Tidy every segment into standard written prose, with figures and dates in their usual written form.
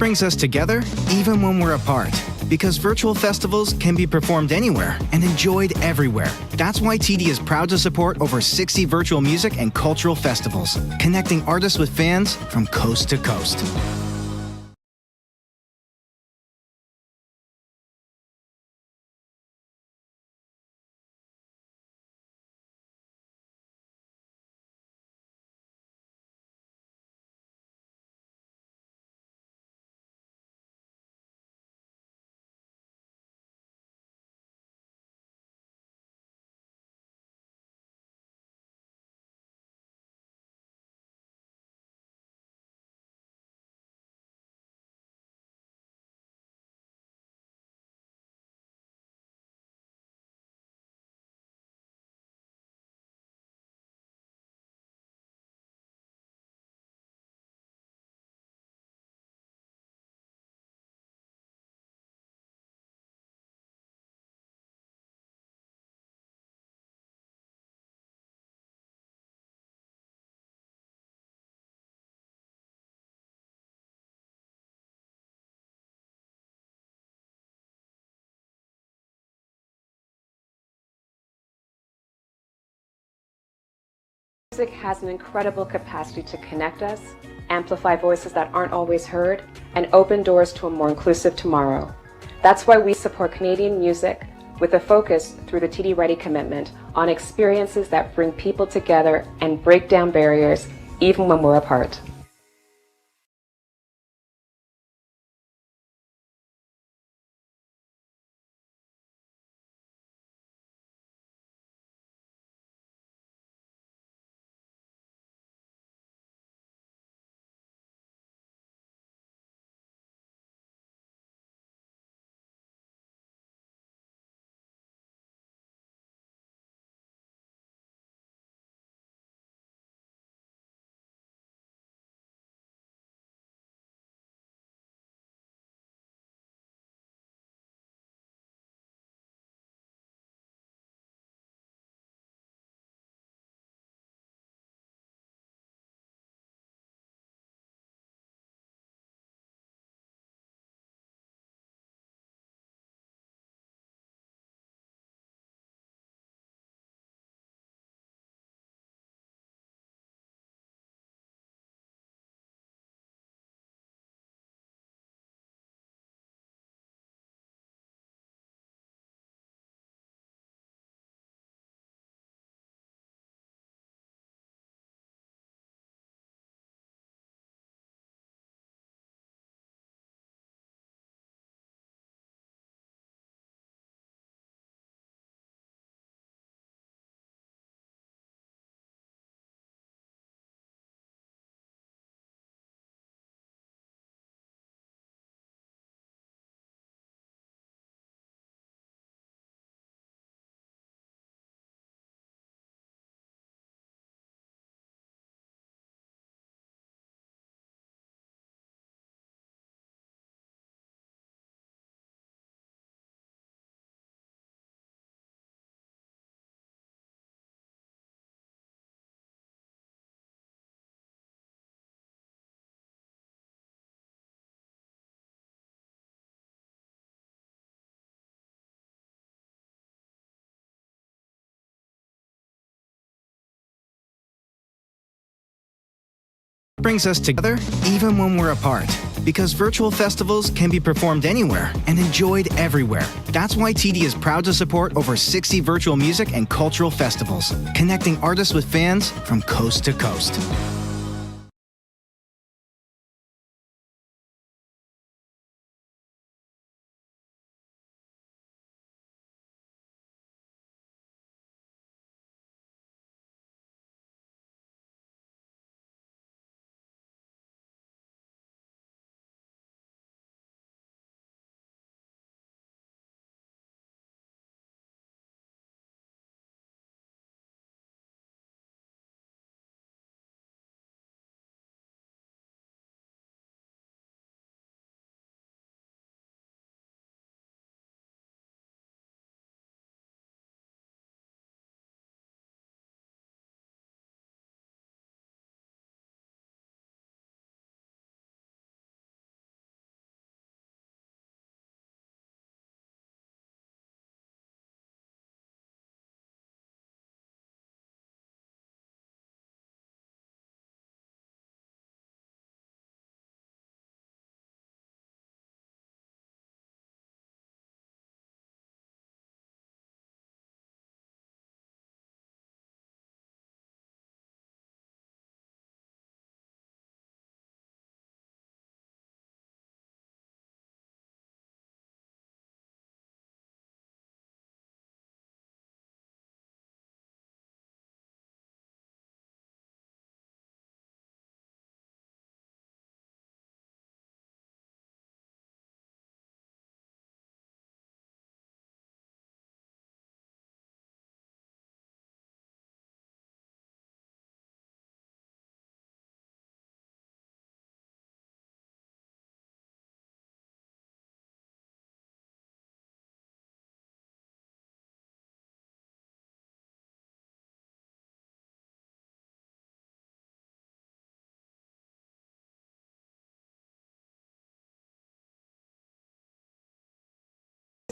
brings us together even when we're apart. Because virtual festivals can be performed anywhere and enjoyed everywhere. That's why TD is proud to support over 60 virtual music and cultural festivals, connecting artists with fans from coast to coast. Music has an incredible capacity to connect us, amplify voices that aren't always heard, and open doors to a more inclusive tomorrow. That's why we support Canadian music with a focus through the TD Ready commitment on experiences that bring people together and break down barriers even when we're apart. Brings us together even when we're apart. Because virtual festivals can be performed anywhere and enjoyed everywhere. That's why TD is proud to support over 60 virtual music and cultural festivals, connecting artists with fans from coast to coast.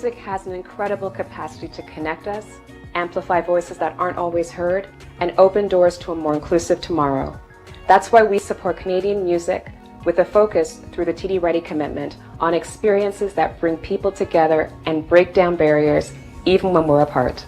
Music has an incredible capacity to connect us, amplify voices that aren't always heard, and open doors to a more inclusive tomorrow. That's why we support Canadian music with a focus through the TD Ready commitment on experiences that bring people together and break down barriers even when we're apart.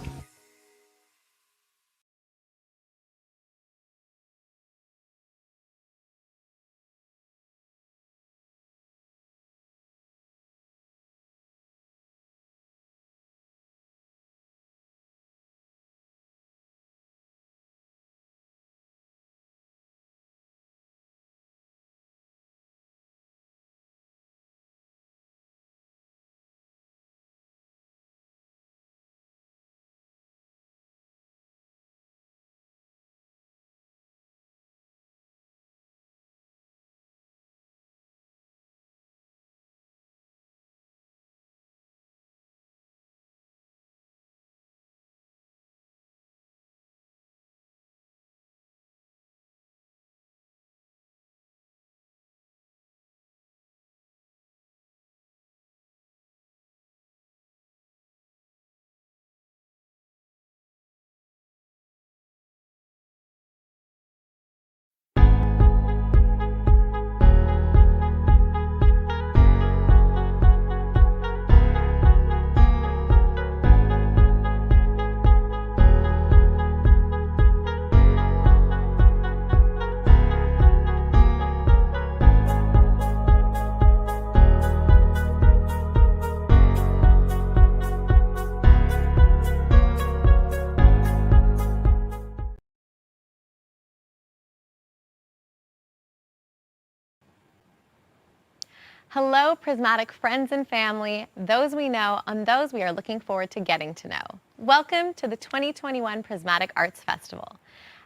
Hello, Prismatic friends and family, those we know and those we are looking forward to getting to know. Welcome to the 2021 Prismatic Arts Festival.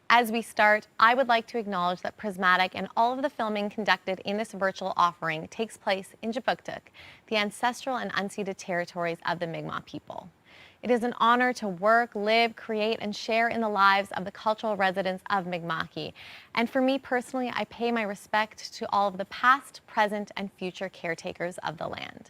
As we start, I would like to acknowledge that Prismatic and all of the filming conducted in this virtual offering takes place in Kjipuktuk, the ancestral and unceded territories of the Mi'kmaq people. It is an honor to work, live, create, and share in the lives of the cultural residents of Mi'kmaq. And for me personally, I pay my respect to all of the past, present, and future caretakers of the land.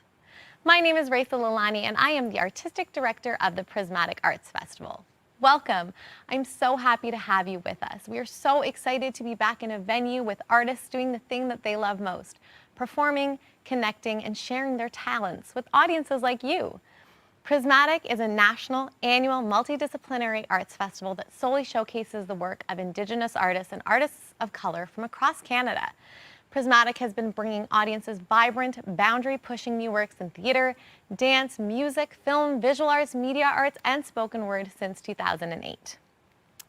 My name is Raisa Lalani, and I am the Artistic Director of the Prismatic Arts Festival. Welcome. I'm so happy to have you with us. We are so excited to be back in a venue with artists doing the thing that they love most, performing, connecting, and sharing their talents with audiences like you. Prismatic is a national, annual, multidisciplinary arts festival that solely showcases the work of Indigenous artists and artists of color from across Canada. Prismatic has been bringing audiences vibrant, boundary-pushing new works in theatre, dance, music, film, visual arts, media arts, and spoken word since 2008.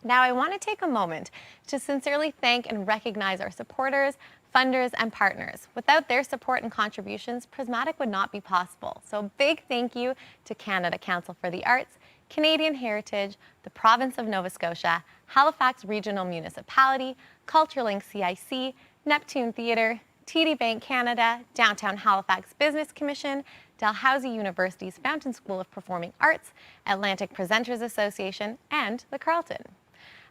Now, I want to take a moment to sincerely thank and recognize our supporters, funders, and partners. Without their support and contributions, Prismatic would not be possible. So a big thank you to Canada Council for the Arts, Canadian Heritage, the Province of Nova Scotia, Halifax Regional Municipality, CultureLink CIC, Neptune Theatre, TD Bank Canada, Downtown Halifax Business Commission, Dalhousie University's Fountain School of Performing Arts, Atlantic Presenters Association, and the Carleton.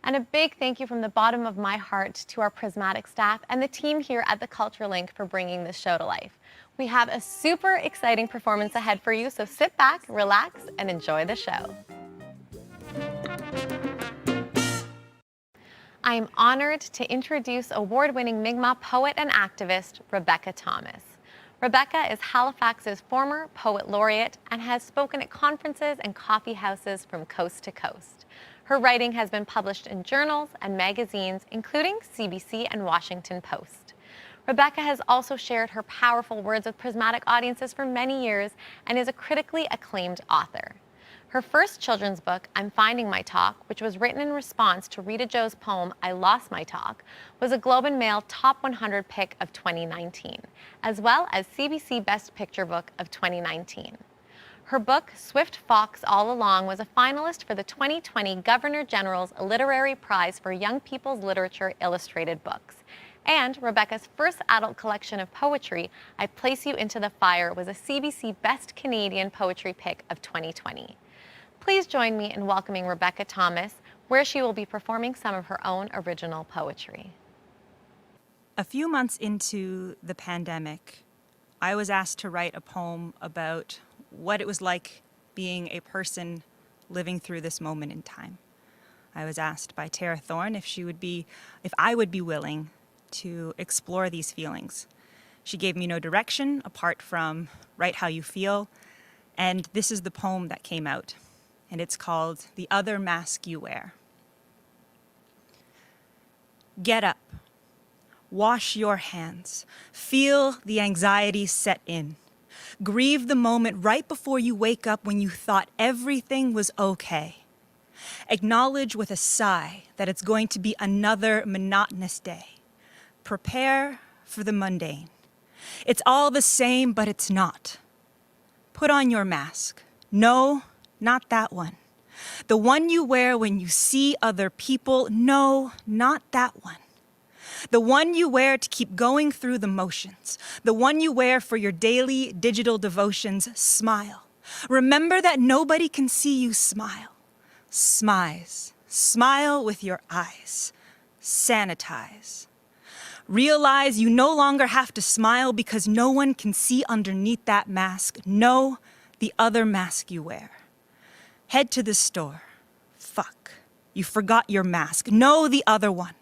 And a big thank you from the bottom of my heart to our Prismatic staff and the team here at the CultureLink for bringing this show to life. We have a super exciting performance ahead for you, so sit back, relax, and enjoy the show. I am honored to introduce award-winning Mi'kmaq poet and activist, Rebecca Thomas. Rebecca is Halifax's former Poet Laureate and has spoken at conferences and coffee houses from coast to coast. Her writing has been published in journals and magazines, including CBC and Washington Post. Rebecca has also shared her powerful words with Prismatic audiences for many years and is a critically acclaimed author. Her first children's book, I'm Finding My Talk, which was written in response to Rita Joe's poem, I Lost My Talk, was a Globe and Mail Top 100 pick of 2019, as well as CBC Best Picture Book of 2019. Her book, Swift Fox All Along, was a finalist for the 2020 Governor General's Literary Prize for Young People's Literature Illustrated Books. And Rebecca's first adult collection of poetry, I Place You Into the Fire, was a CBC Best Canadian Poetry Pick of 2020. Please join me in welcoming Rebecca Thomas, where she will be performing some of her own original poetry. A few months into the pandemic, I was asked to write a poem about what it was like being a person living through this moment in time. I was asked by Tara Thorne if I would be willing to explore these feelings. She gave me no direction apart from write how you feel, and this is the poem that came out, and it's called The Other Mask You Wear. Get up, wash your hands, feel the anxiety set in. Grieve the moment right before you wake up when you thought everything was okay. Acknowledge with a sigh that it's going to be another monotonous day. Prepare for the mundane. It's all the same, but it's not. Put on your mask. No, not that one. The one you wear when you see other people. No, not that one. The one you wear to keep going through the motions. The one you wear for your daily digital devotions. Smile. Remember that nobody can see you smile. Smize. Smile with your eyes. Sanitize. Realize you no longer have to smile because no one can see underneath that mask. No, the other mask you wear. Head to the store. Fuck. You forgot your mask. No, the other one.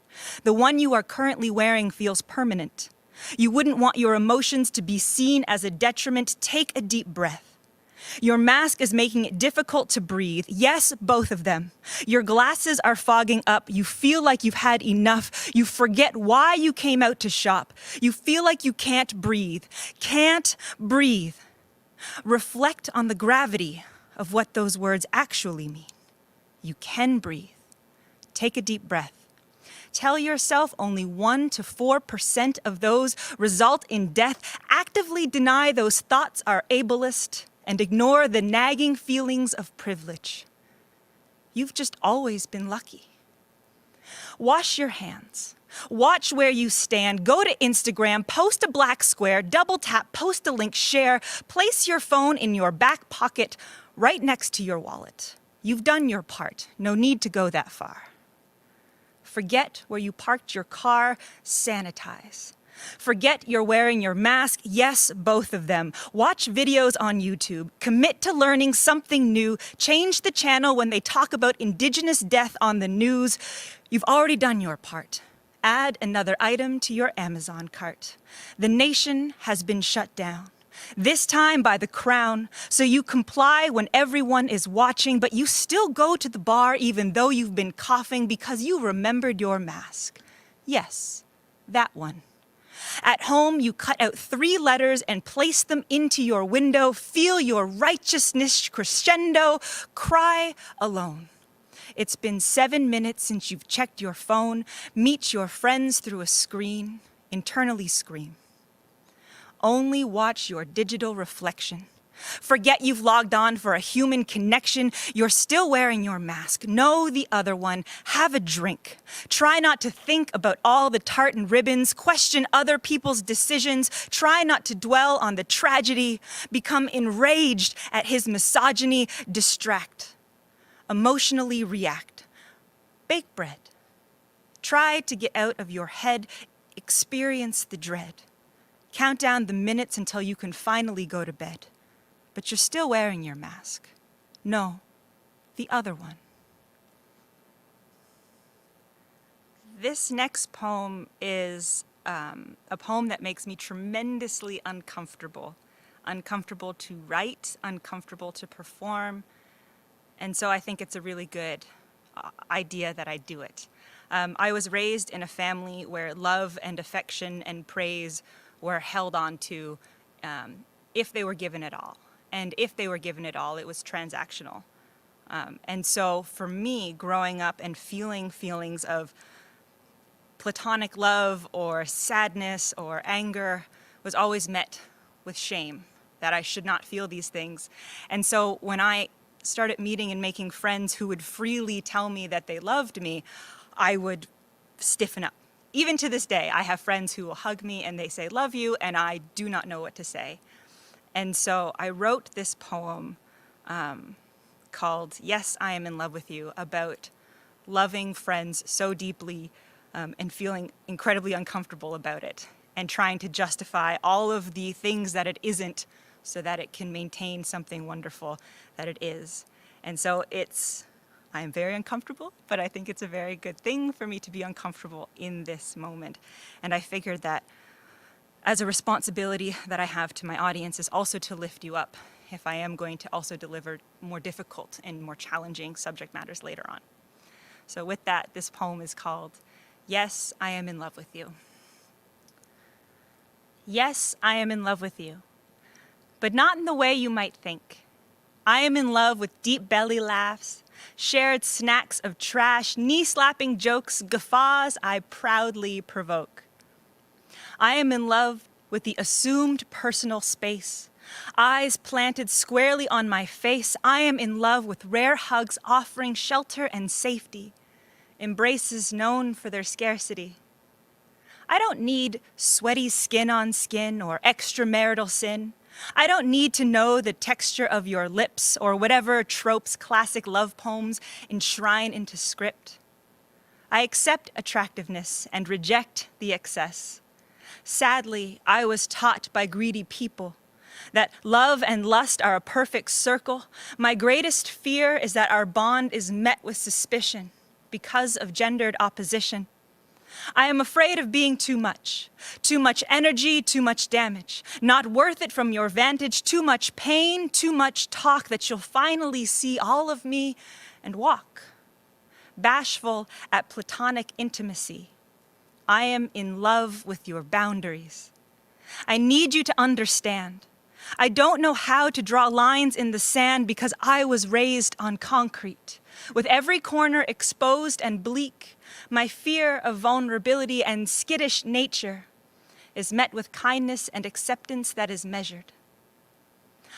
The one you are currently wearing feels permanent. You wouldn't want your emotions to be seen as a detriment. Take a deep breath. Your mask is making it difficult to breathe. Yes, both of them. Your glasses are fogging up. You feel like you've had enough. You forget why you came out to shop. You feel like you can't breathe. Can't breathe. Reflect on the gravity of what those words actually mean. You can breathe. Take a deep breath. Tell yourself only 1 to 4% of those result in death. Actively deny those thoughts are ableist and ignore the nagging feelings of privilege. You've just always been lucky. Wash your hands. Watch where you stand. Go to Instagram, post a black square, double tap, post a link, share. Place your phone in your back pocket right next to your wallet. You've done your part. No need to go that far. Forget where you parked your car. Sanitize. Forget you're wearing your mask. Yes, both of them. Watch videos on YouTube. Commit to learning something new. Change the channel when they talk about Indigenous death on the news. You've already done your part. Add another item to your Amazon cart. The nation has been shut down. This time by the Crown, so you comply when everyone is watching, but you still go to the bar even though you've been coughing because you remembered your mask. Yes, that one. At home, you cut out 3 letters and place them into your window. Feel your righteousness crescendo. Cry alone. It's been 7 minutes since you've checked your phone. Meet your friends through a screen. Internally scream. Only watch your digital reflection. Forget you've logged on for a human connection. You're still wearing your mask. Know the other one. Have a drink. Try not to think about all the tartan ribbons. Question other people's decisions. Try not to dwell on the tragedy. Become enraged at his misogyny. Distract. Emotionally react. Bake bread. Try to get out of your head. Experience the dread. Count down the minutes until you can finally go to bed. But you're still wearing your mask. No, the other one. This next poem is a poem that makes me tremendously uncomfortable. Uncomfortable to write, uncomfortable to perform. And so I think it's a really good idea that I do it. I was raised in a family where love and affection and praise were held on to if they were given at all. And if they were given at all, it was transactional. And so for me, growing up and feeling feelings of platonic love or sadness or anger was always met with shame, that I should not feel these things. And so when I started meeting and making friends who would freely tell me that they loved me, I would stiffen up. Even to this day, I have friends who will hug me and they say, "Love you," and I do not know what to say. And so I wrote this poem called Yes, I Am in Love with You, about loving friends so deeply and feeling incredibly uncomfortable about it and trying to justify all of the things that it isn't so that it can maintain something wonderful that it is. And so I am very uncomfortable, but I think it's a very good thing for me to be uncomfortable in this moment. And I figured that as a responsibility that I have to my audience is also to lift you up if I am going to also deliver more difficult and more challenging subject matters later on. So with that, this poem is called Yes, I Am in Love with You. Yes, I am in love with you, but not in the way you might think. I am in love with deep belly laughs, shared snacks of trash, knee-slapping jokes, guffaws I proudly provoke. I am in love with the assumed personal space, eyes planted squarely on my face. I am in love with rare hugs offering shelter and safety, embraces known for their scarcity. I don't need sweaty skin on skin or extramarital sin. I don't need to know the texture of your lips or whatever tropes classic love poems enshrine into script. I accept attractiveness and reject the excess. Sadly, I was taught by greedy people that love and lust are a perfect circle. My greatest fear is that our bond is met with suspicion because of gendered opposition. I am afraid of being too much energy, too much damage, not worth it from your vantage, too much pain, too much talk that you'll finally see all of me and walk. Bashful at platonic intimacy, I am in love with your boundaries. I need you to understand. I don't know how to draw lines in the sand because I was raised on concrete. With every corner exposed and bleak, my fear of vulnerability and skittish nature is met with kindness and acceptance that is measured.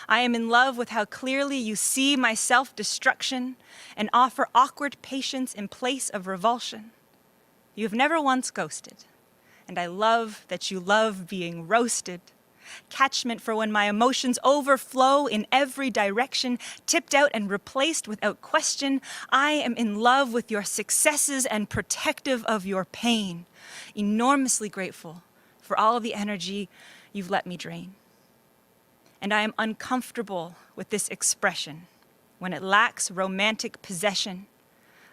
I am in love with how clearly you see my self-destruction and offer awkward patience in place of revulsion. You have never once ghosted, and I love that you love being roasted. Catchment for when my emotions overflow in every direction, tipped out and replaced without question. I am in love with your successes and protective of your pain. Enormously grateful for all of the energy you've let me drain. And I am uncomfortable with this expression when it lacks romantic possession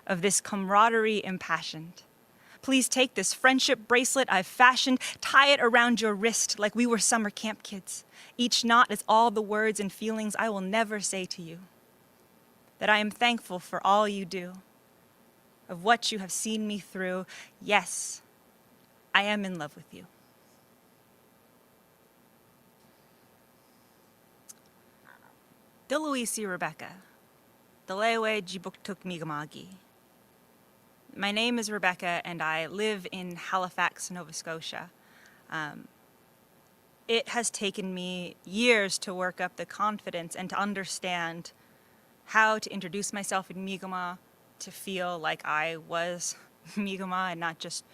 of this camaraderie impassioned. Please take this friendship bracelet I've fashioned, tie it around your wrist like we were summer camp kids. Each knot is all the words and feelings I will never say to you. That I am thankful for all you do, of what you have seen me through. Yes, I am in love with you. Dilshan Rebecca, Nicolae Kjipuktuk Migamagi. My name is Rebecca, and I live in Halifax, Nova Scotia. It has taken me years to work up the confidence and to understand how to introduce myself in Mi'kmaq, to feel like I was Mi'kmaq and not just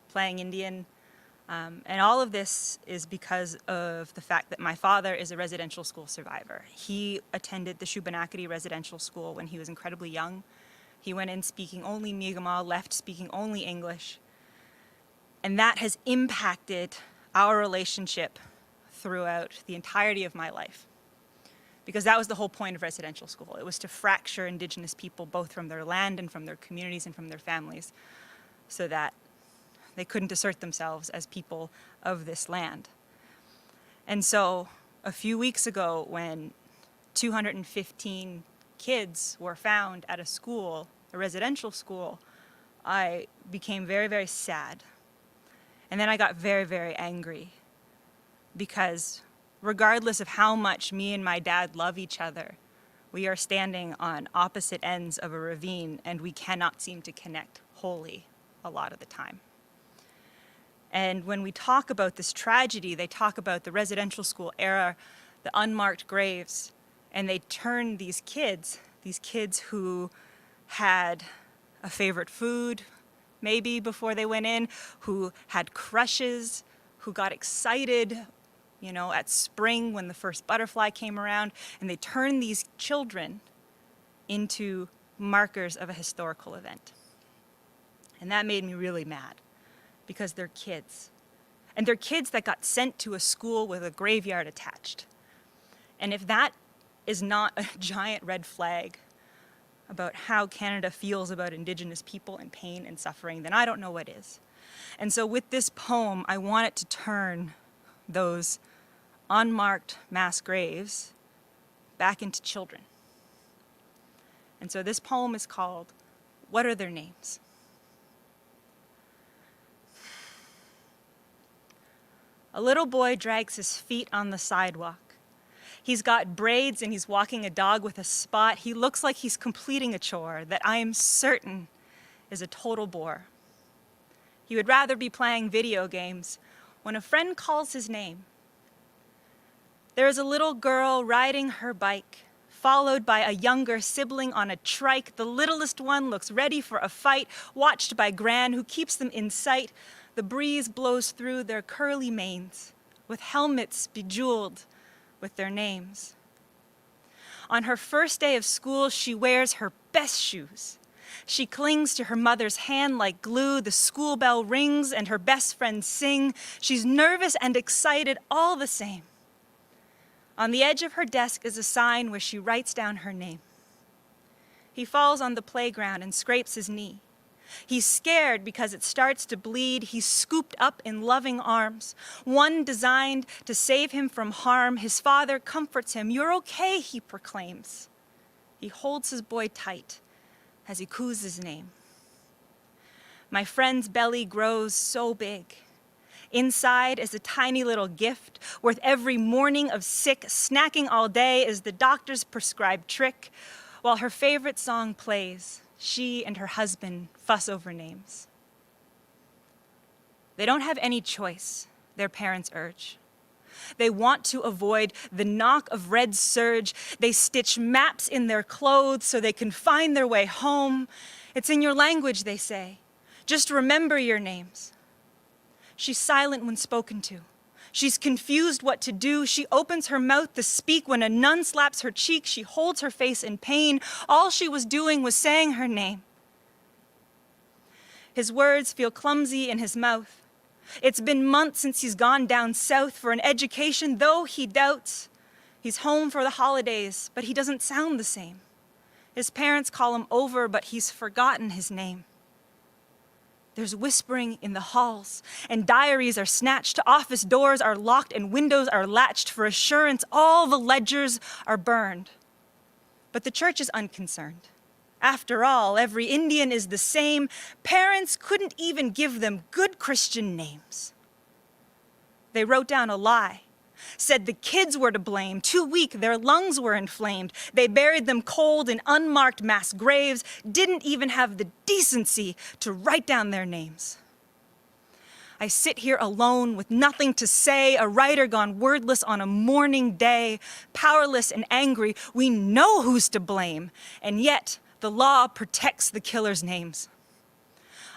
playing Indian. And all of this is because of the fact that my father is a residential school survivor. He attended the Shubenacadie residential school when he was incredibly young. He went in speaking only Mi'kmaq, left speaking only English. And that has impacted our relationship throughout the entirety of my life. Because that was the whole point of residential school. It was to fracture Indigenous people both from their land and from their communities and from their families so that they couldn't assert themselves as people of this land. And so a few weeks ago when 215 kids were found at a school, a residential school, I became very, very sad. And then I got very, very angry because regardless of how much me and my dad love each other, we are standing on opposite ends of a ravine and we cannot seem to connect wholly a lot of the time. And when we talk about this tragedy, they talk about the residential school era, the unmarked graves, and they turn these kids who had a favorite food, maybe before they went in, who had crushes, who got excited, at spring when the first butterfly came around, and they turn these children into markers of a historical event. And that made me really mad because they're kids. And they're kids that got sent to a school with a graveyard attached. And if that is not a giant red flag about how Canada feels about Indigenous people and pain and suffering, then I don't know what is. And so with this poem, I want it to turn those unmarked mass graves back into children. And so this poem is called, What Are Their Names? A little boy drags his feet on the sidewalk. He's got braids and he's walking a dog with a spot. He looks like he's completing a chore that I am certain is a total bore. He would rather be playing video games when a friend calls his name. There is a little girl riding her bike, followed by a younger sibling on a trike. The littlest one looks ready for a fight, watched by Gran, who keeps them in sight. The breeze blows through their curly manes, with helmets bejeweled with their names. On her first day of school, she wears her best shoes. She clings to her mother's hand like glue. The school bell rings and her best friends sing. She's nervous and excited all the same. On the edge of her desk is a sign where she writes down her name. He falls on the playground and scrapes his knee. He's scared because it starts to bleed. He's scooped up in loving arms, one designed to save him from harm. His father comforts him. You're okay, he proclaims. He holds his boy tight as he coos his name. My friend's belly grows so big. Inside is a tiny little gift worth every morning of sick. Snacking all day is the doctor's prescribed trick. While her favorite song plays, she and her husband fuss over names. They don't have any choice, their parents urge. They want to avoid the knock of red surge. They stitch maps in their clothes so they can find their way home. It's in your language, they say. Just remember your names. She's silent when spoken to. She's confused what to do. She opens her mouth to speak when a nun slaps her cheek. She holds her face in pain. All she was doing was saying her name. His words feel clumsy in his mouth. It's been months since he's gone down south for an education, though he doubts. He's home for the holidays, but he doesn't sound the same. His parents call him over, but he's forgotten his name. There's whispering in the halls, and diaries are snatched. Office doors are locked and windows are latched. For assurance, all the ledgers are burned. But the church is unconcerned. After all, every Indian is the same. Parents couldn't even give them good Christian names. They wrote down a lie, said the kids were to blame. Too weak, their lungs were inflamed. They buried them cold in unmarked mass graves, didn't even have the decency to write down their names. I sit here alone with nothing to say, a writer gone wordless on a mourning day, powerless and angry. We know who's to blame, and yet the law protects the killers' names.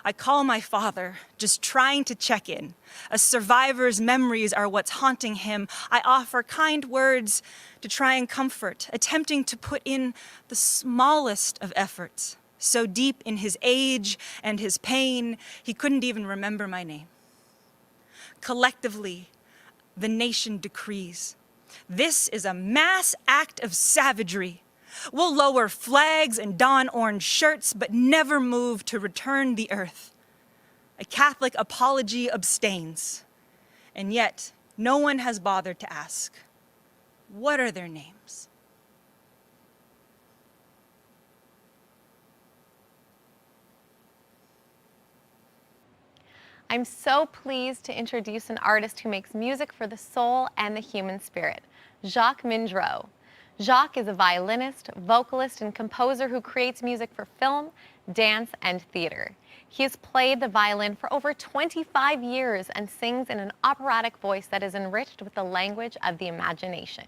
I call my father, just trying to check in. A survivor's memories are what's haunting him. I offer kind words to try and comfort, attempting to put in the smallest of efforts. So deep in his age and his pain, he couldn't even remember my name. Collectively, the nation decrees. This is a mass act of savagery. We'll lower flags and don orange shirts, but never move to return the earth. A Catholic apology abstains, and yet no one has bothered to ask, what are their names? I'm so pleased to introduce an artist who makes music for the soul and the human spirit, Jacques Mindreau. Jacques is a violinist, vocalist, and composer who creates music for film, dance, and theater. He has played the violin for over 25 years and sings in an operatic voice that is enriched with the language of the imagination.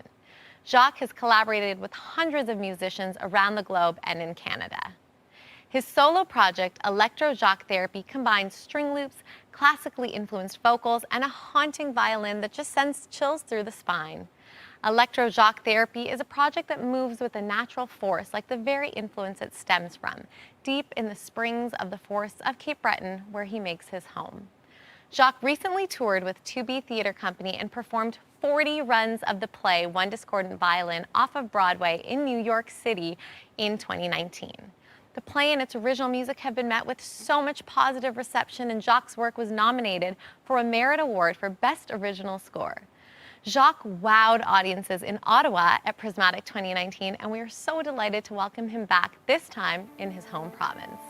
Jacques has collaborated with hundreds of musicians around the globe and in Canada. His solo project, Electro Jacques Therapy, combines string loops, classically influenced vocals, and a haunting violin that just sends chills through the spine. Electro Jacques Therapy is a project that moves with a natural force, like the very influence it stems from, deep in the springs of the forests of Cape Breton, where he makes his home. Jacques recently toured with 2B Theatre Company and performed 40 runs of the play One Discordant Violin off of Broadway in New York City in 2019. The play and its original music have been met with so much positive reception, and Jacques' work was nominated for a Merit Award for Best Original Score. Jacques wowed audiences in Ottawa at Prismatic 2019, and we are so delighted to welcome him back, this time in his home province.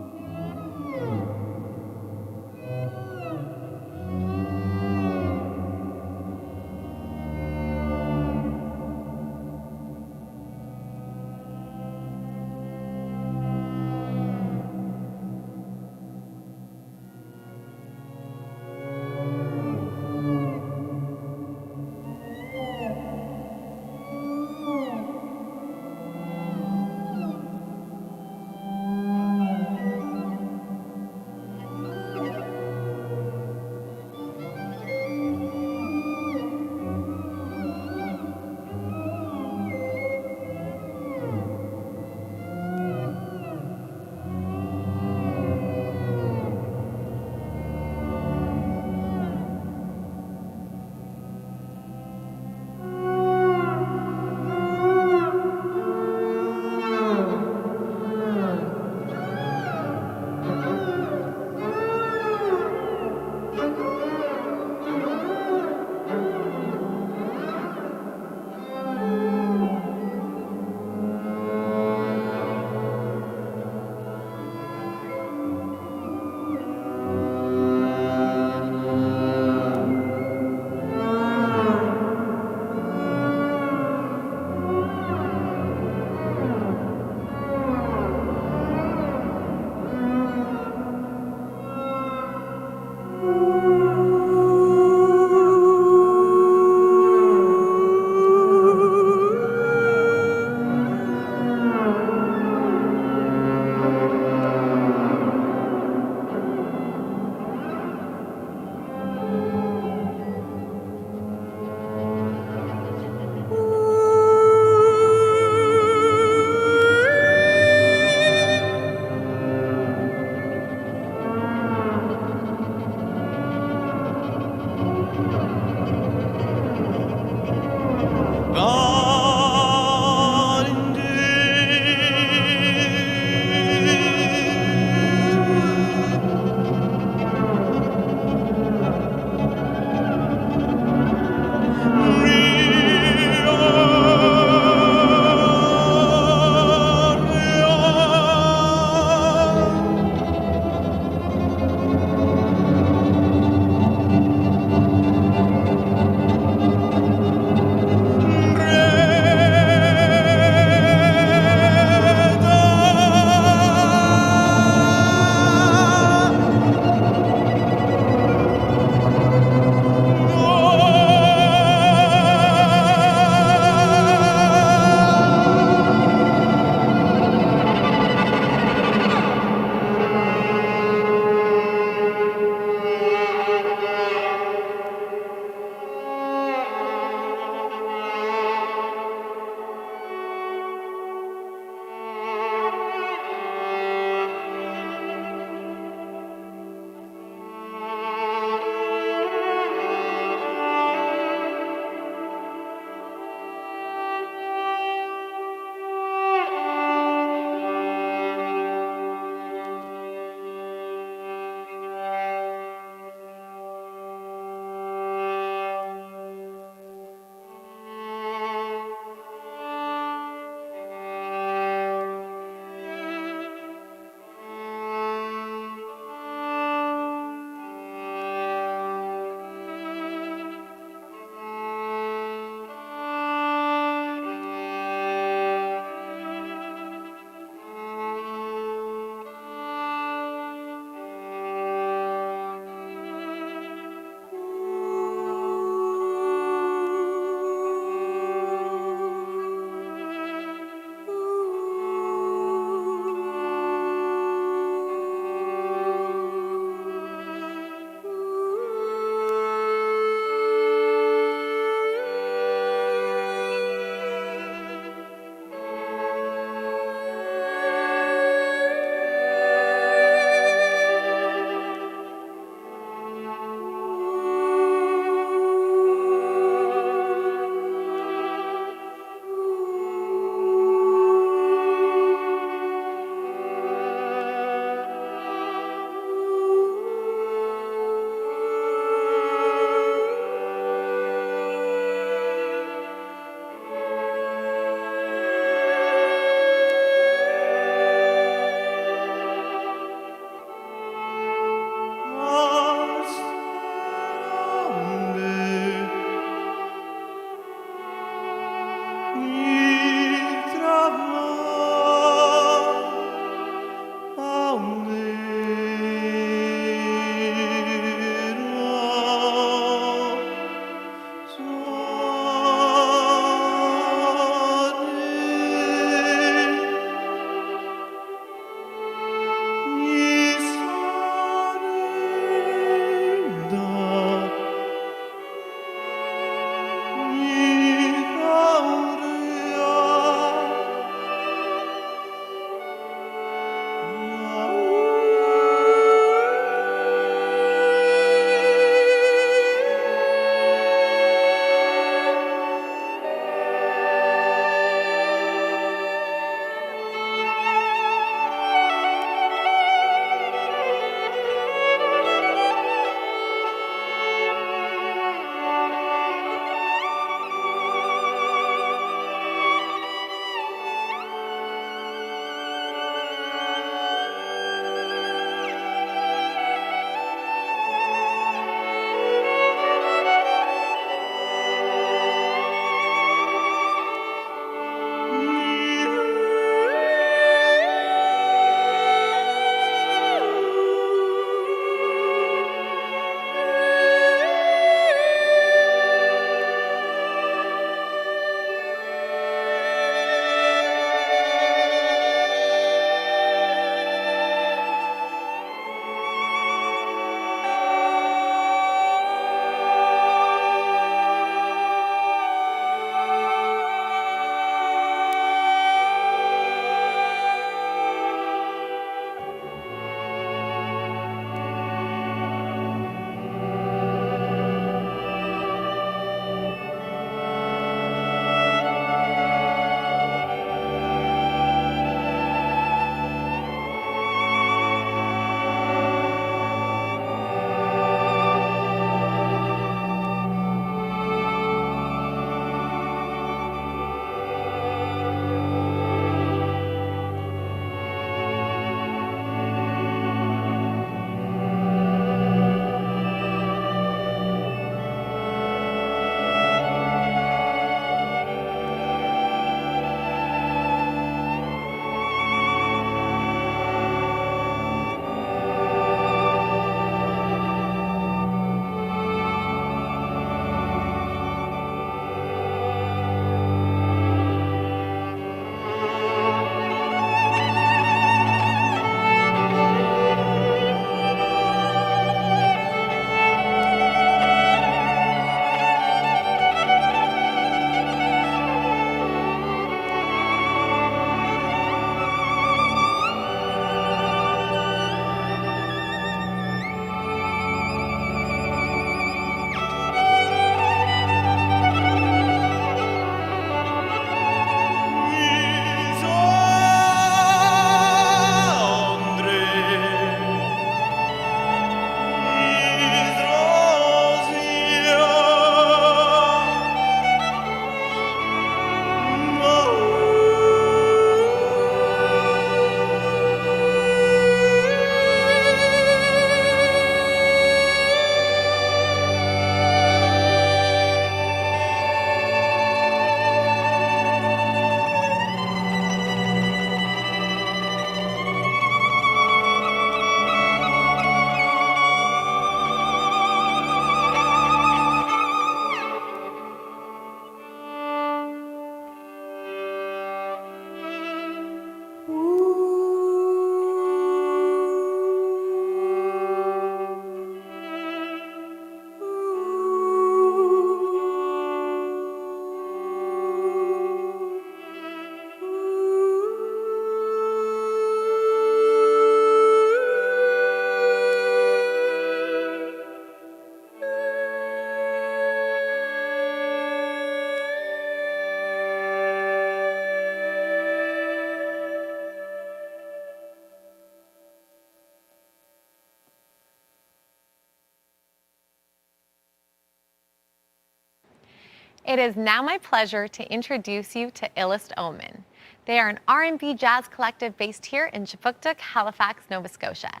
It is now my pleasure to introduce you to Illest Omen. They are an R&B jazz collective based here in Kjipuktuk, Halifax, Nova Scotia.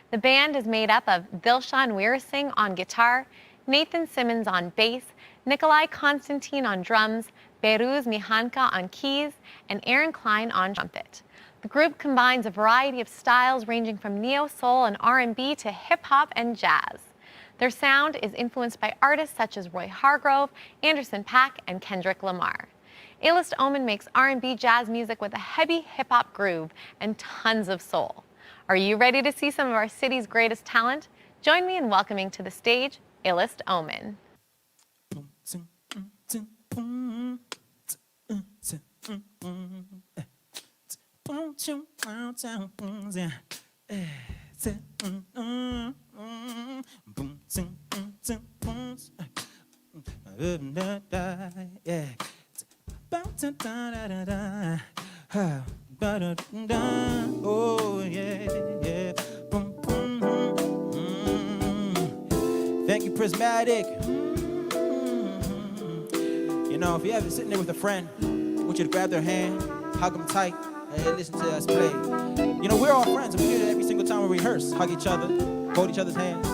The band is made up of Dilshan Weerasinghe on guitar, Nathan Simmons on bass, Nicolae Constantine on drums, Behrooz Mihankhah on keys, and Aaron Klein on trumpet. The group combines a variety of styles ranging from neo-soul and R&B to hip-hop and jazz. Their sound is influenced by artists such as Roy Hargrove, Anderson .Paak, and Kendrick Lamar. Illest Omen makes R&B jazz music with a heavy hip-hop groove and tons of soul. Are you ready to see some of our city's greatest talent? Join me in welcoming to the stage Illest Omen. Oh yeah, yeah. Thank you, Prismatic. You know, if you're ever sitting there with a friend, I want you to grab their hand, hug them tight, and listen to us play. You know, we're all friends, and we do that every single time we rehearse. Hug each other, hold each other's hands.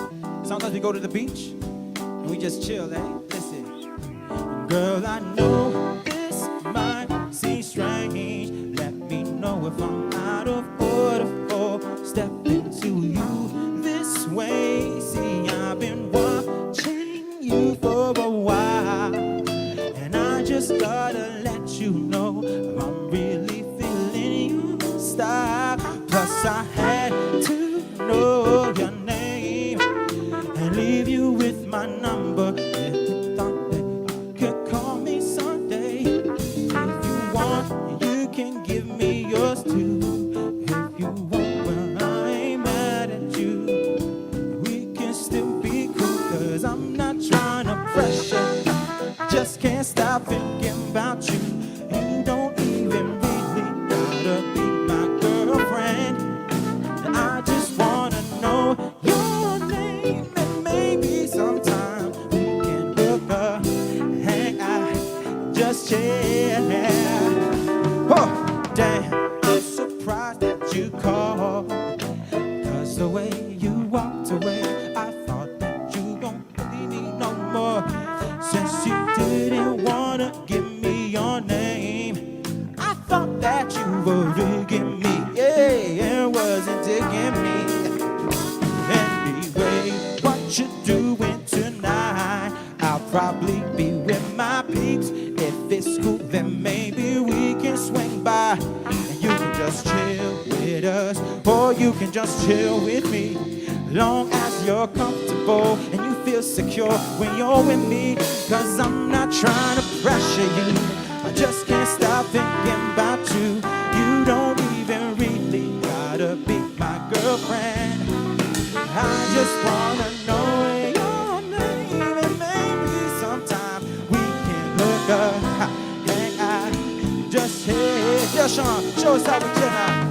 Sometimes we go to the beach, and we just chill, eh? Listen. Girl, I know this might seem strange. Let me know if I'm out of order for stepping to you this way. See, I've been watching you for a while, and I just gotta let you know I'm really feeling your style. Plus I had to know your name and leave you with my number. If you thought that you could call me someday, if you want, you can give me yours too. If you want, well, I ain't mad at you. We can still be cool, cause I'm not trying to pressure. Just can't stop thinking about you. You don't even really gotta be my girlfriend. And I just wanna know your name, and maybe sometime we can hook up, hang out, just chill. Oh, damn, I'm surprised that you called, cause the way you walked away, I thought that you gon' leave me no more. Since you didn't wanna give me your name, I thought that you were digging me, yeah, and wasn't digging me. Anyway, what you doing tonight? I'll probably be with my peeps. If it's cool, then maybe we can swing by, and you can just chill with us, or you can just chill with me. Long as you're comfortable and you feel secure when you're with me. Cause I'm not trying to pressure you, I just can't stop thinking about you. You don't even really gotta be my girlfriend. I just wanna know your name, and maybe sometime we can look up, hang out, just here. Yeah, Sean, show us how we chill out.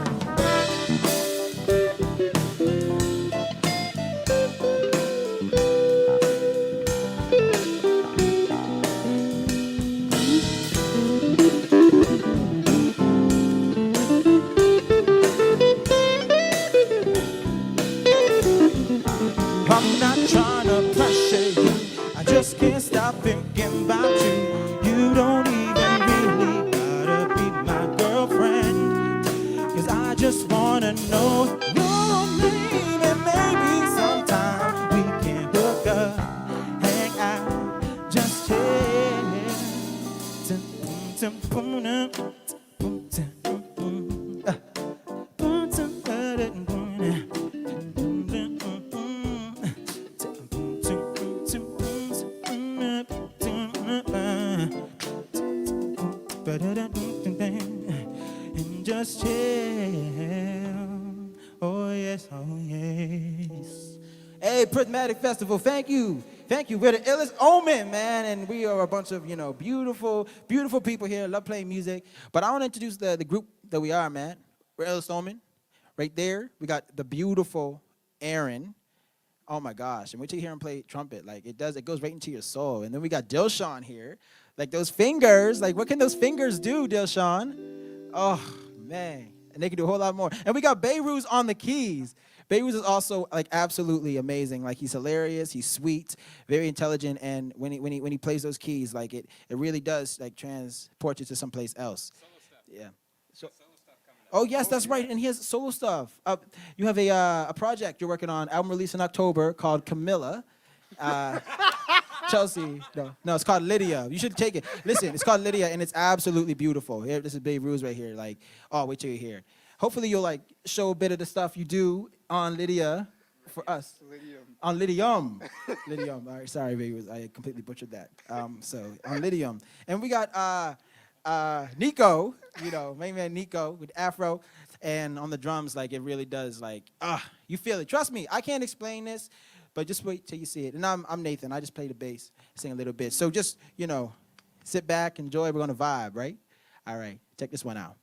I'm not trying to pressure you, I just can't stop thinking about you. You don't even really gotta be my girlfriend, cause I just wanna know your name, and maybe sometime we can hook up, hang out, just chill. And just chill. Oh yes, oh yes. Hey, Prismatic Festival, thank you. Thank you. We're the Illest Omen, man, and we are a bunch of, you know, beautiful, beautiful people here. Love playing music. But I want to introduce the group that we are, man. We're Illest Omen. Right there, we got the beautiful Aaron. Oh my gosh! And wait till you hear him play trumpet. Like it goes right into your soul. And then we got Dilshan here, Like those fingers, like what can those fingers do, Dilshan? Oh, man. And they can do a whole lot more. And we got Behrooz on the keys. Behrooz is also like absolutely amazing. Like he's hilarious, he's sweet, very intelligent, and when he plays those keys, like it really does like transport you to someplace else. Solo stuff. Yeah. So, solo stuff coming up. Oh yes, that's right. And he has solo stuff. You have a project you're working on, album release in October called Camilla. Chelsea, no, it's called Lydia. You should take it. Listen, it's called Lydia, and it's absolutely beautiful. Here, this is Behrooz right here. Like, oh, wait till you hear. Hopefully, you'll like show a bit of the stuff you do on Lydia for us. Lydium. On Lydium. Lydium. All right, sorry, Behrooz, I completely butchered that. So on Lydium, and we got Nico, main man Nico with Afro, and on the drums, like it really does, like you feel it. Trust me, I can't explain this. But just wait till you see it. And I'm Nathan. I just play the bass, sing a little bit. So just, sit back, enjoy. We're going to vibe, right? All right. Check this one out.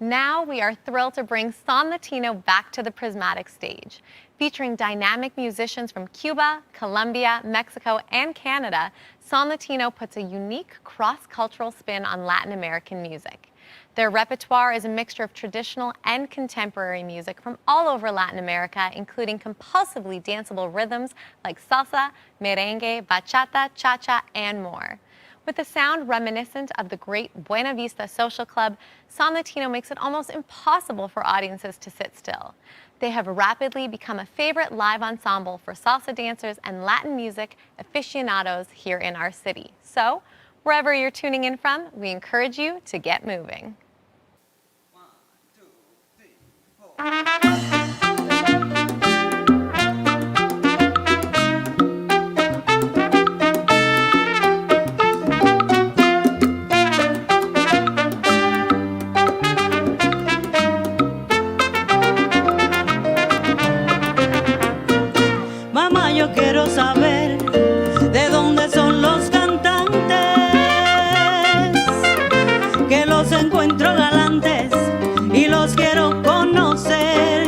Now we are thrilled to bring Son Latino back to the Prismatic stage. Featuring dynamic musicians from Cuba, Colombia, Mexico, and Canada, Son Latino puts a unique cross-cultural spin on Latin American music. Their repertoire is a mixture of traditional and contemporary music from all over Latin America, including compulsively danceable rhythms like salsa, merengue, bachata, cha-cha, and more. With a sound reminiscent of the great Buena Vista Social Club, Son Latino makes it almost impossible for audiences to sit still. They have rapidly become a favorite live ensemble for salsa dancers and Latin music aficionados here in our city. So, wherever you're tuning in from, we encourage you to get moving. 1, 2, 3, 4. Yo quiero saber de dónde son los cantantes, que los encuentro galantes y los quiero conocer,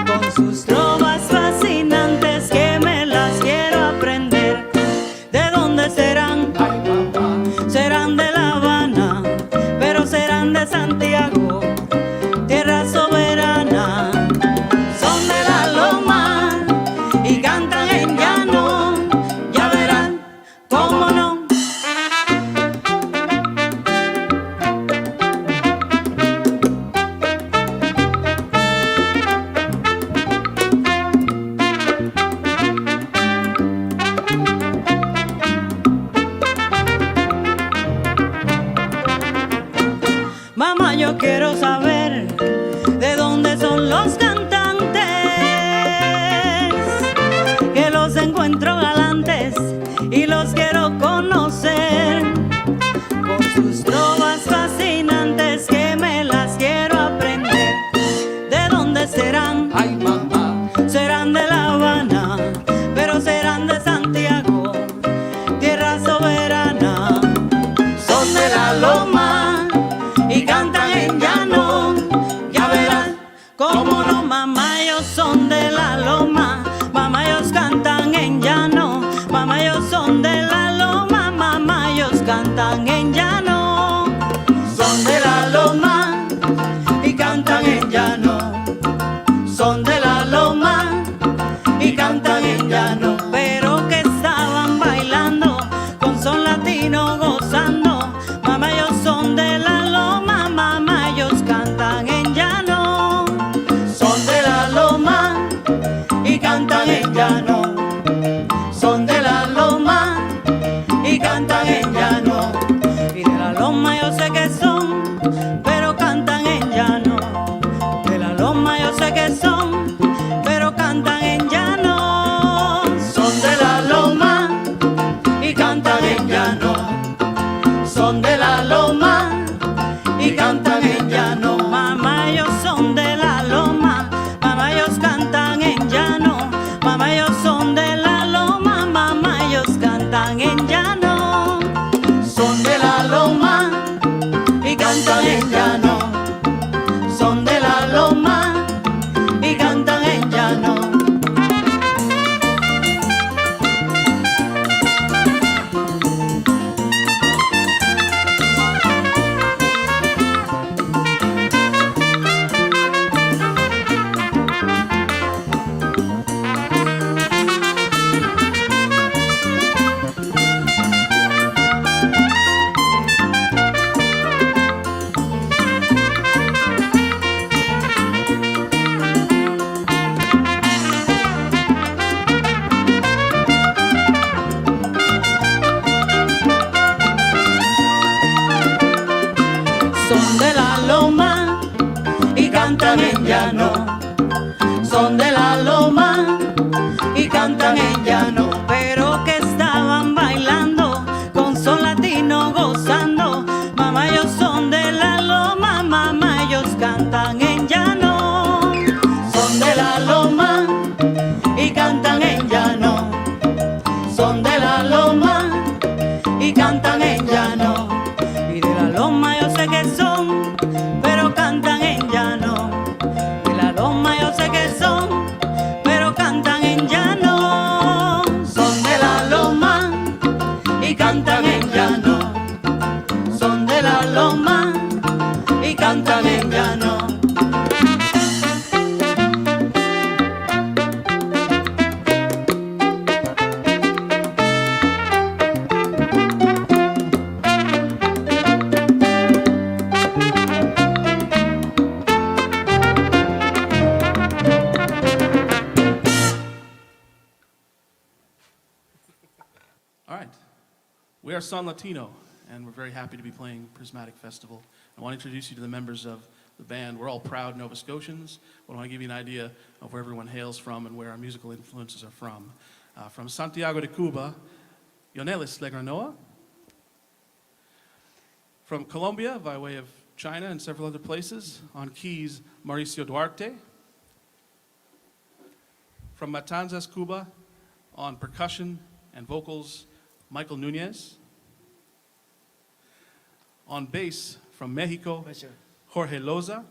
con sus trovas fascinantes que me las quiero aprender. ¿De dónde serán? Ay, papá. Serán de La Habana, pero serán de Santiago, tierra soberana. Son de la loma y cantan en llano, ya verán cómo no. Mamá, yo quiero saber de dónde son los cantantes, que los encuentro galantes y los quiero conocer, con sus trovas fascinantes que me las quiero aprender. ¿De dónde serán? Ay, mamá. Serán de La Habana, pero serán de Santiago, tierra soberana. Son de la loma y cantan en llano, ya verán cómo no. Mamá, ellos son de la loma, mamá, ellos cantan en llano, mamá, ellos son de la loma, mamá, ellos cantan en llano. Son de la loma y cantan en llano, son de la loma y cantan en llano, pero que estaban bailando con son latino gozando. Mamá, ellos son de la loma, mamá, ellos cantan en llano. Son de la loma y cantan en llano. Son de la loma y cantan en llano. Y de la loma yo sé que son, pero cantan en llano. De la loma yo sé que son, pero cantan en llano. Son de la loma y cantan en llano. Son de la loma y cantan en llano. Mamá, ellos son de la loma, mamá, ellos cantan en llano. Mamá, ellos son de la loma, mamá, ellos cantan en llano. Son de la loma y cantan en llano. Son de la loma y cantan en llano. Son de la loma y cantan en llano. Son de la loma y cantan en llano, pero que estaban bailando con son latino gozando. Mamá, ellos son de la loma, mamá, ellos cantan en llano. Son de la loma y cantan en llano. Son de la loma y cantan en llano. Y de la loma yo sé que son, pero cantan are Son Latino, and we're very happy to be playing Prismatic Festival. I want to introduce you to the members of the band. We're all proud Nova Scotians, but I want to give you an idea of where everyone hails from and where our musical influences are from. From Santiago de Cuba, Illest Omen. From Colombia, by way of China and several other places, on keys, Mauricio Duarte. From Matanzas, Cuba, on percussion and vocals, Michael Nunez. On bass, from Mexico, Jorge Loza.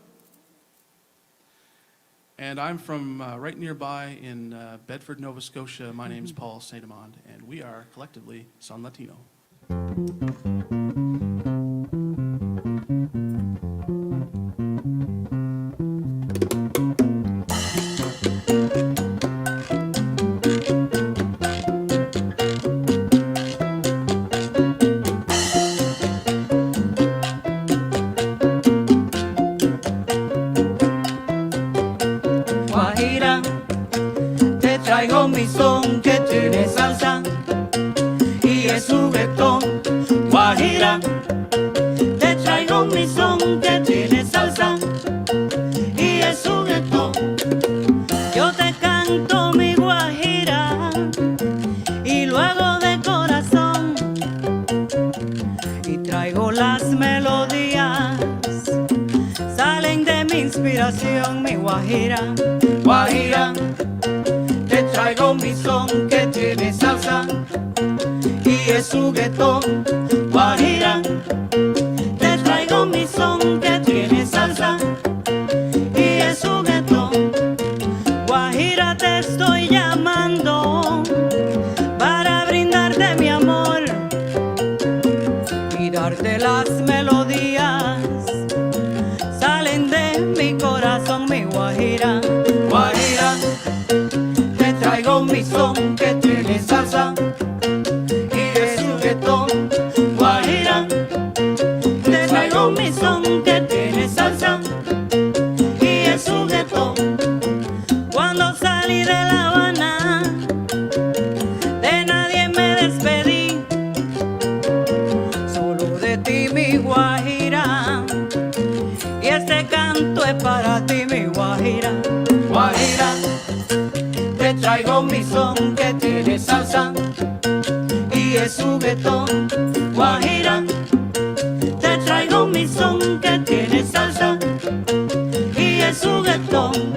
And I'm from right nearby in Bedford, Nova Scotia. My name's Paul St. Amand, and we are collectively Son Latino. Traigo mi son que tiene salsa y es juguetón. Guajira, te traigo mi son que tiene salsa y es juguetón. Yo te canto mi guajira y lo hago de corazón y traigo las melodías, salen de mi inspiración, mi guajira. Guajira, traigo mi son que tiene salsa y es juguetón. Guajira, te traigo mi son que tiene salsa y es juguetón. Guajira, te estoy llamando para brindarte mi amor y darte las melodías, salen de mi corazón, mi guajira. Guajira, traigo mi son que tiene salsa y es juguetón. Guajira, te traigo mi son que tiene salsa y es juguetón. Cuando salí de La Habana, de nadie me despedí, solo de ti, mi guajira, y este canto es para ti, mi guajira. Guajira, traigo mi son que tiene salsa y es juguetón. Guajira, te traigo mi son que tiene salsa y es juguetón.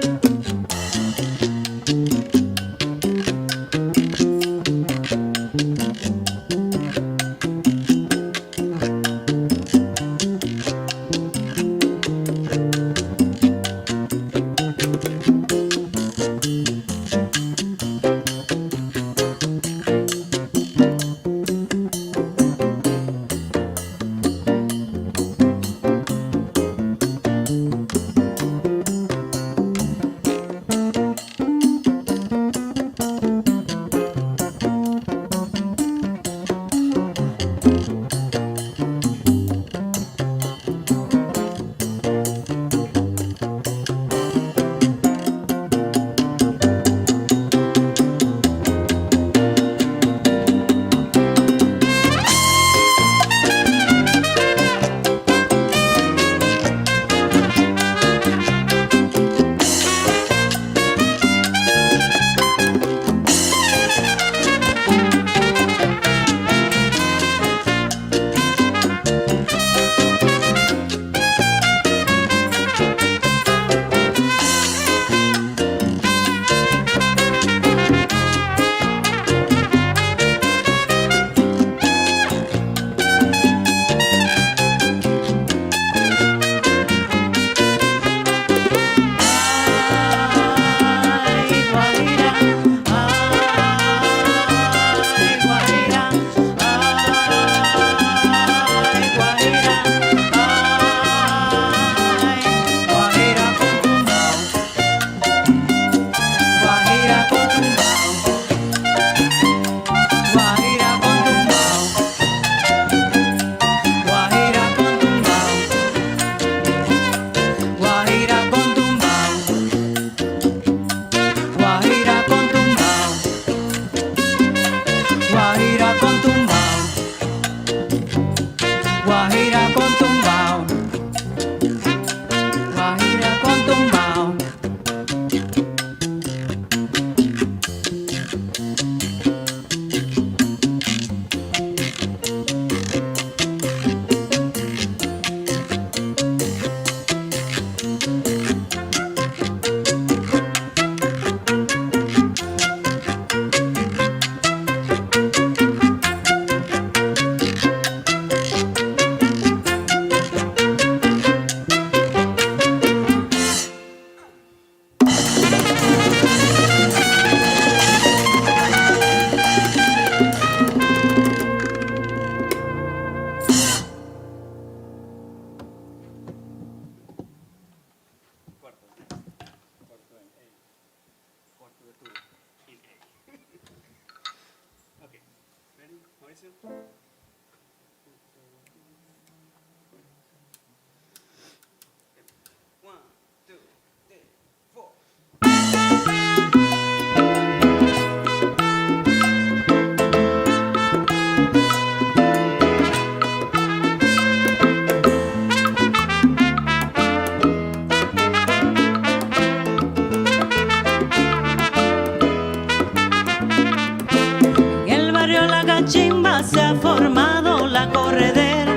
Se ha formado la corredera,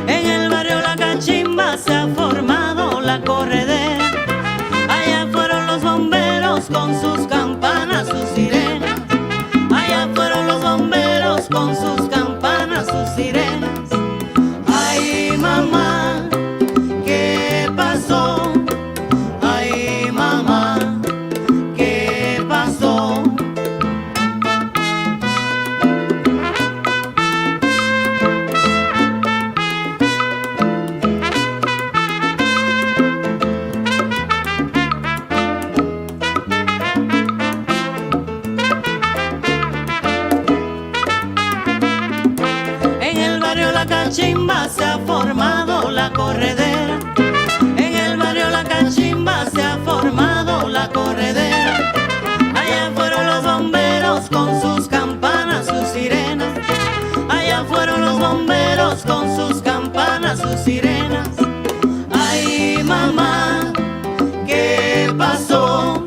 en el barrio La Cachimba se ha formado la corredera. Allá fueron los bomberos con sus campanas, sus sirenas. Allá fueron los bomberos con sus campanas, sus sirenas. Ay, mamá, ¿qué pasó? Ay, mamá, ¿qué pasó? Cachimba se ha formado la corredera. En el barrio La Cachimba se ha formado la corredera. Allá fueron los bomberos con sus campanas, sus sirenas. Allá fueron los bomberos con sus campanas, sus sirenas. Ay, mamá, ¿qué pasó?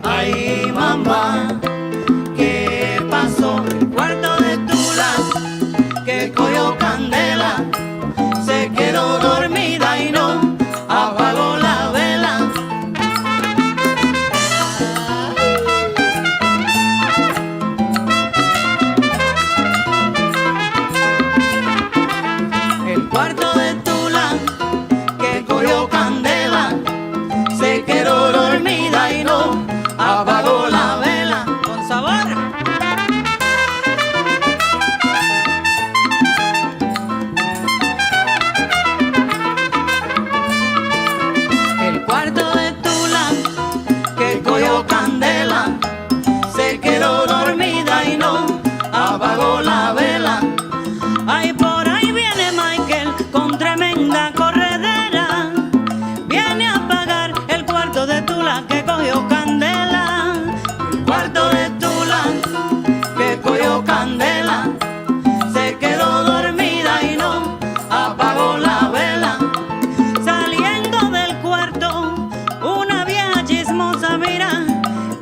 Ay, mamá, ¿qué pasó? El cuarto de Tula que cogió candela se quedó dormida y no apagó la vela. El cuarto de Tula que cogió candela se quedó dormida y no apagó la vela. Con sabor. Candela se quedó dormida y no apagó la vela. Ay, por ahí viene Michael con tremenda corredera. Viene a apagar el cuarto de Tula que cogió candela. El cuarto de Tula que cogió candela se quedó dormida y no apagó la vela. Saliendo del cuarto una vieja chismosa mira,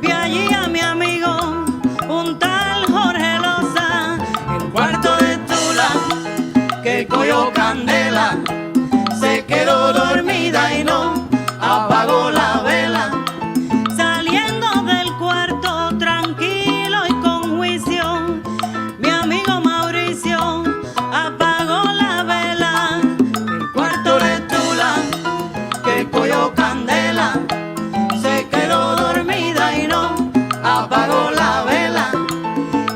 vi allí a mi amigo, un tal Jorge Loza. El cuarto de Tula que cogió candela se quedó dormida y no apagó la vela. Saliendo del cuarto tranquilo y con juicio, mi amigo Mauricio apagó la vela. El cuarto de Tula que cogió candela se quedó dormida y no apagó la vela.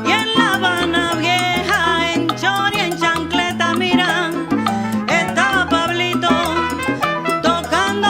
Y en La Habana Vieja, en chori, en chancleta, mira, estaba Pablito tocando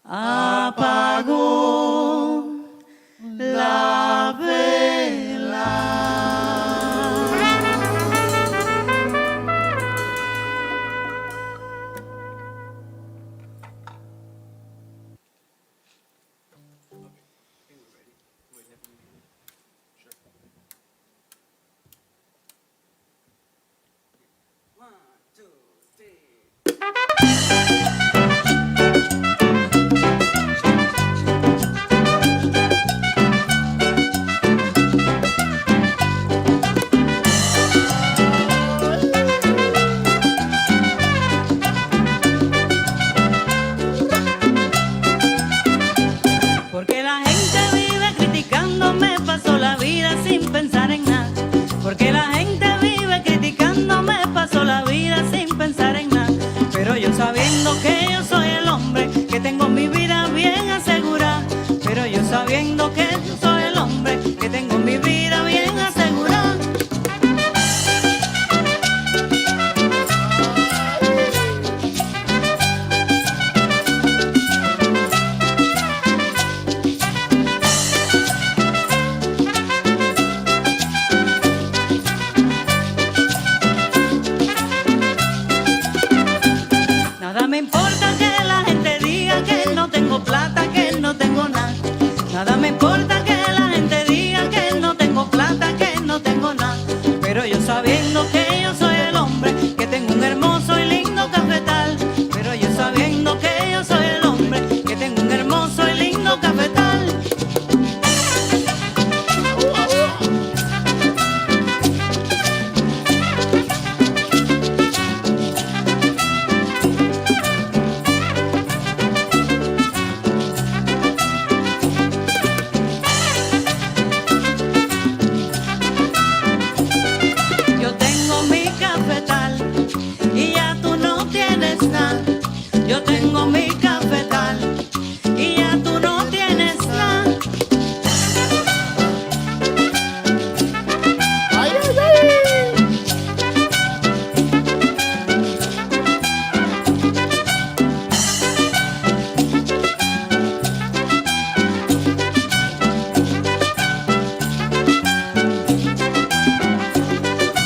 apagó la vela. Porque la gente vive criticándome, paso la vida sin pensar en nada. Porque la gente vive criticándome, paso la vida sin pensar en nada. Pero yo sabiendo que yo soy el hombre, que tengo mi vida bien asegurada. Pero yo sabiendo que yo soy el hombre, que tengo mi vida bien asegurada. Nada me importa que la gente diga que no tengo plata, que no tengo nada. Nada me importa que la gente diga que no tengo plata, que no tengo nada. Pero yo sabiendo que yo soy el hombre, que tengo un hermoso y lindo cafetal. Pero yo sabiendo que yo soy el hombre, que tengo un hermoso y lindo cafetal. Yo tengo mi cafetal y ya tú no tienes nada. Yo tengo mi cafetal y ya tú no tienes nada.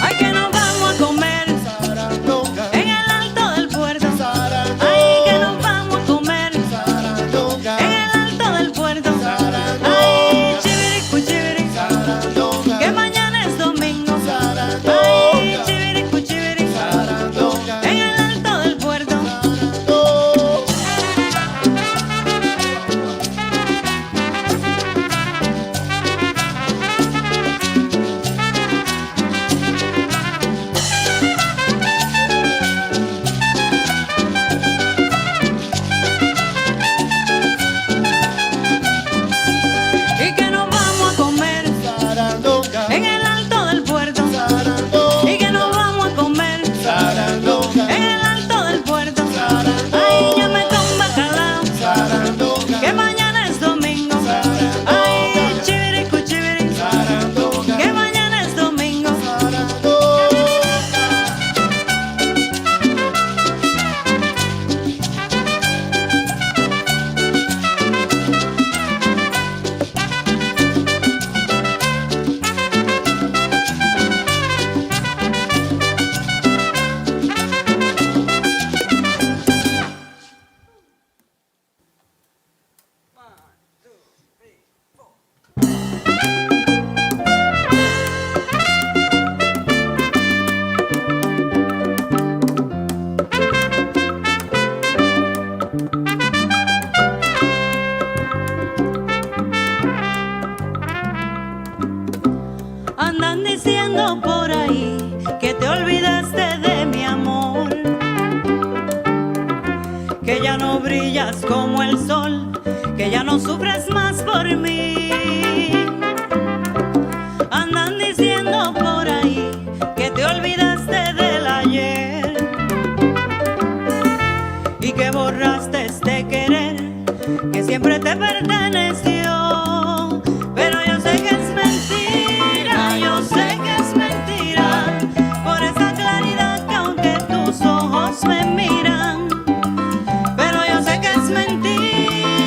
Ay, que nos vamos a comer en el alto del puerto. Ay, que nos vamos a comer en el alto del puerto. Ay, chiviricu, chiviricu, que mañana es domingo. Ay, chiviricu, chiviricu, en el alto del puerto. Y que nos vamos a comer en el alto del puerto. Y que nos vamos a comer en el alto del puerto. Ay, llame con bacalao, que mañana es domingo. Ay, chiviricu, chiviricu, que mañana es domingo. Andan diciendo por ahí que te olvidaste de mi amor, que ya no brillas como el sol, que ya no sufres más por mí. Andan diciendo por ahí que te olvidaste del ayer y que borraste este querer que siempre te perteneció. Pero yo sé que es mentira, yo sé que es mentira, por esa claridad que aunque tus ojos me miran. Pero yo sé que es mentira.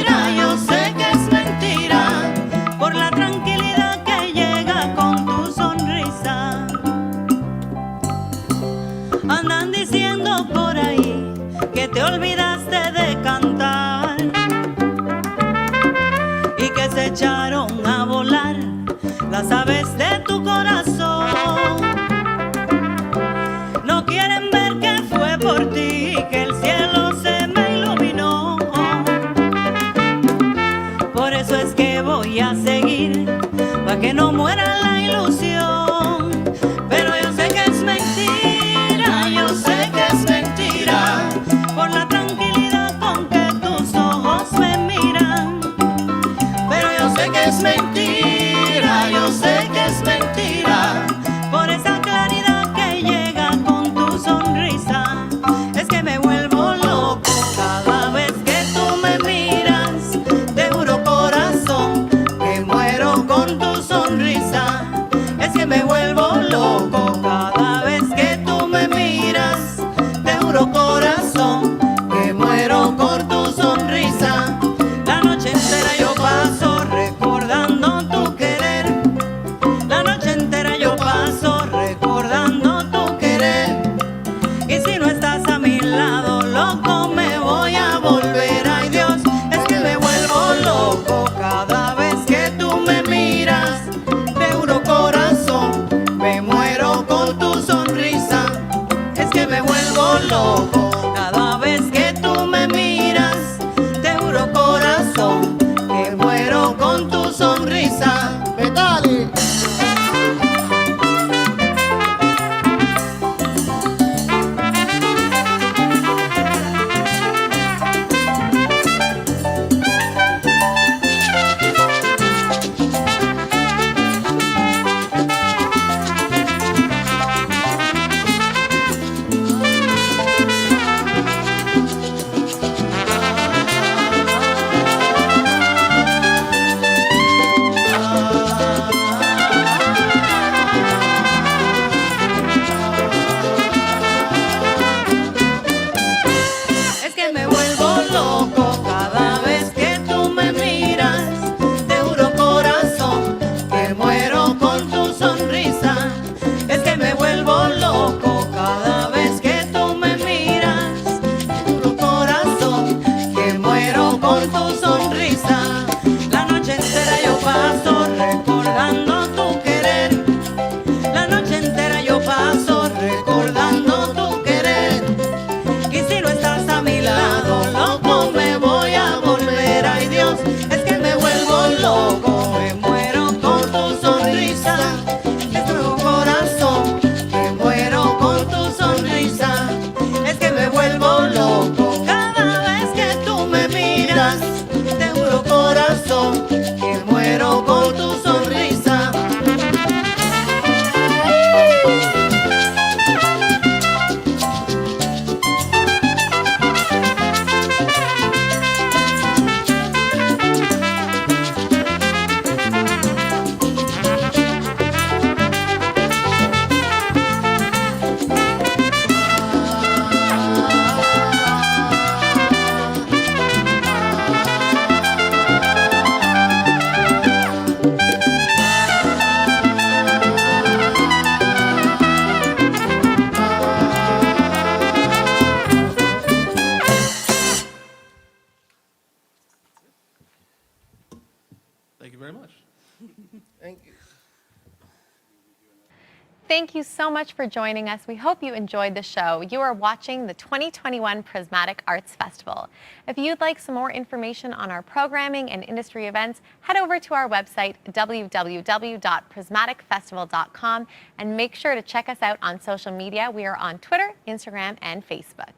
las aves de tu corazón. No quieren ver que fue por ti que el cielo se me iluminó. Por eso es que voy a seguir, para que no muera la ilusión. Pero yo sé que es mentira, yo sé que es mentira, por la tranquilidad con que tus ojos me miran. Pero yo sé que es mentira, yo sé que es mentira, por esa claridad que llega con tu sonrisa. Es que me vuelvo loco cada vez que tú me miras. Te juro corazón que muero con tu sonrisa. Es que me vuelvo loco cada vez que tú me miras. Te juro corazón que muero con tu sonrisa. La noche entera yo paso recordando tu querer. La noche entera yo paso recordando tu querer. Y si no estás a mi lado, loco, me voy a volver. Ay Dios, es que me vuelvo loco cada vez que tú me miras. Te juro corazón, me muero con tu sonrisa. Es que me vuelvo loco cada vez que tú me miras. Te juro corazón, que muero con tu sonrisa. ¡Metale! Es que me vuelvo loco cada vez que tú me miras. Te juro corazón que muero con tu sonrisa. Es que me vuelvo loco cada vez que tú me miras. Te juro corazón que muero con tu sonrisa. La noche entera yo paso recordando tu querer. La noche entera yo paso recordando tu querer. Y si no estás a mi lado, loco, me voy a volver. Ay Dios, es que me vuelvo loco, me muero con tu sonrisa. Es tu corazón, me muero con tu sonrisa. Es que me vuelvo loco cada vez que tú me miras. Te juro corazón, que muero con tu sonrisa. Thank you very much. Thank you. Thank you so much for joining us. We hope you enjoyed the show. You are watching the 2021 Prismatic Arts Festival. If you'd like some more information on our programming and industry events, head over to our website, www.prismaticfestival.com, and make sure to check us out on social media. We are on Twitter, Instagram, and Facebook.